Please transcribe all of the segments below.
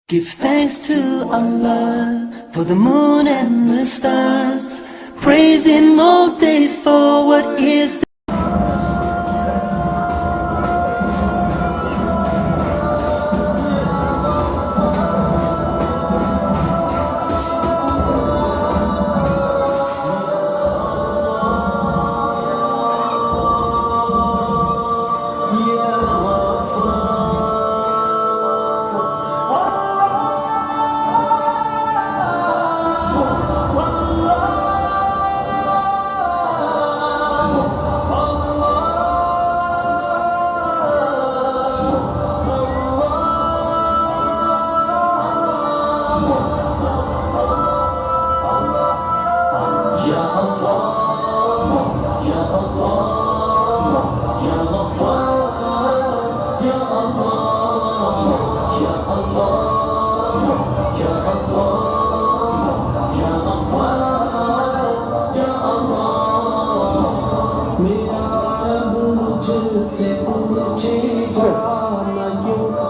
Give thanks to Allah for the moon and the stars. Praise Him all day for what is.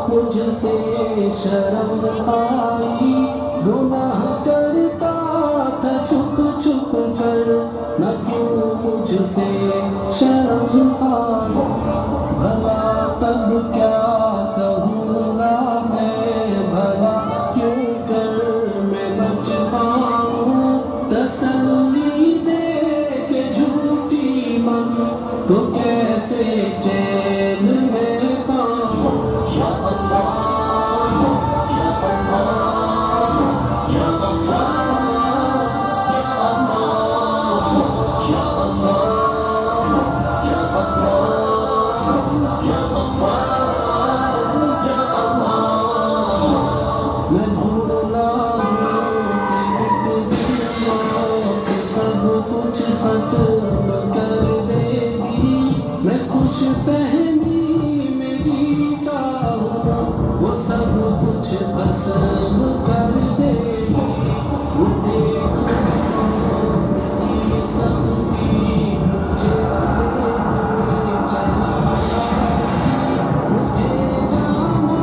मुझसे शर्म आई गुनाह करता था छुप छुप कर न क्यों मुझसे शर्म आई भला तब क्या कहूँगा मैं भला क्यों कर मैं बच पाऊँ तसल्ली दे के झूठी मन तो कैसे चैन में पाऊँ या अल्लाह फहमी में जीता हूँ वो सब कुछ कसम कर देगी वो देखो की सख्ती मुझे चली मुझे जाना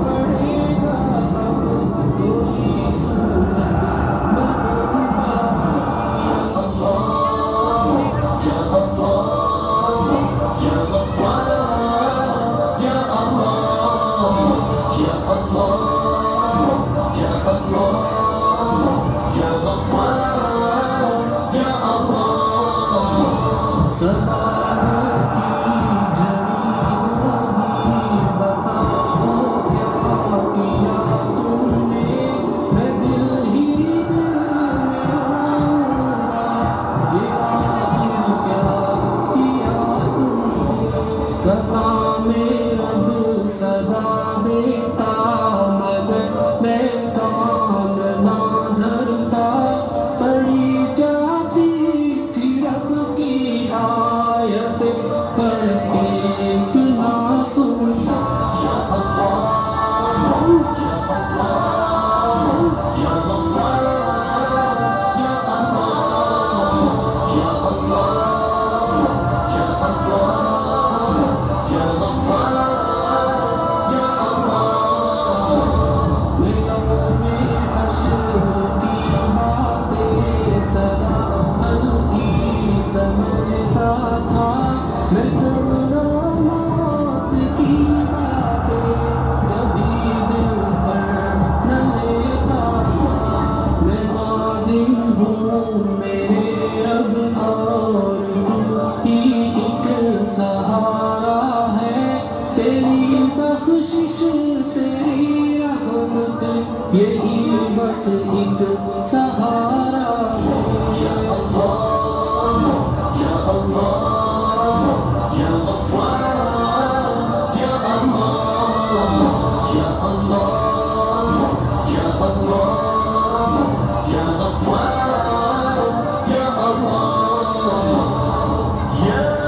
पड़ेगा अब तो ही सूरत बनूंगा या अल्लाह या अल्लाह यही बस एक सहारा है या अल्लाह या अल्लाह या गफ्फार या अल्लाह या अल्लाह या अल्लाह या गफ्फार या अल्लाह या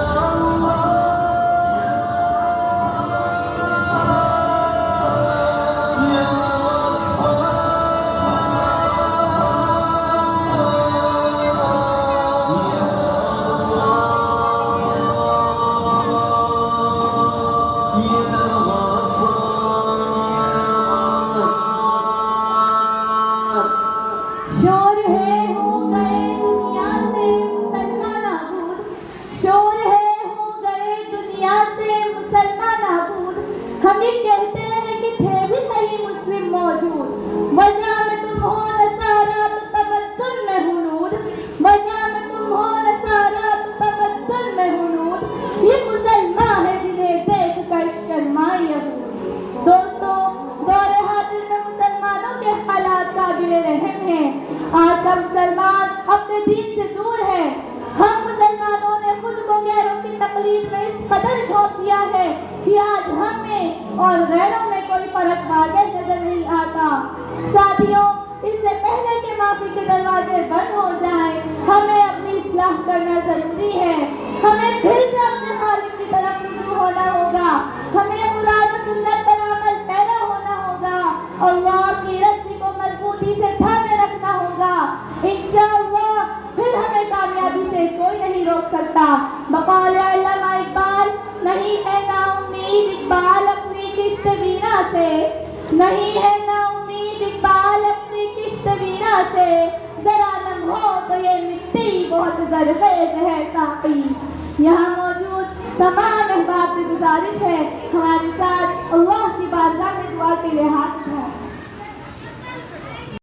काबिल रहम है। आज का मुसलमान अपने दीन से दूर है। हम मुसलमानों ने खुद को गैरों की तकलीफ में इस कदर झोंक दिया है कि आज हम में और गैरों में कोई फर्क वाज़ेह नजर नहीं आता। साथियों, इससे पहले कि माफी के दरवाजे बंद हो जाएं, हमें अपनी इस्लाह करना जरूरी है। हमें फिर से अपने मालिक की तरफ रुजू होना होगा। हमें कुरान और सुन्नत पर अमल पैदा होना होगा। अल्लाह की रस्सी को मजबूती से थामे रखना होगा। इंशाअल्लाह फिर हमें कामयाबी से कोई नहीं रोक सकता। बकौल अल्लामा इकबाल, नहीं है ना उम्मीद इकबाल अपनी किश्त बीना से, नहीं है ना उम्मीद इकबाल अपनी किश्त बीना से, जरा नम हो तो ये मिट्टी बहुत ज़रख़ेज़ है साक़ी। यहाँ मौजूद तमाम अहबाब से गुजारिश है हमारे साथ अल्लाह की बारगाह में दुआ के लिए हाथ उठाएं।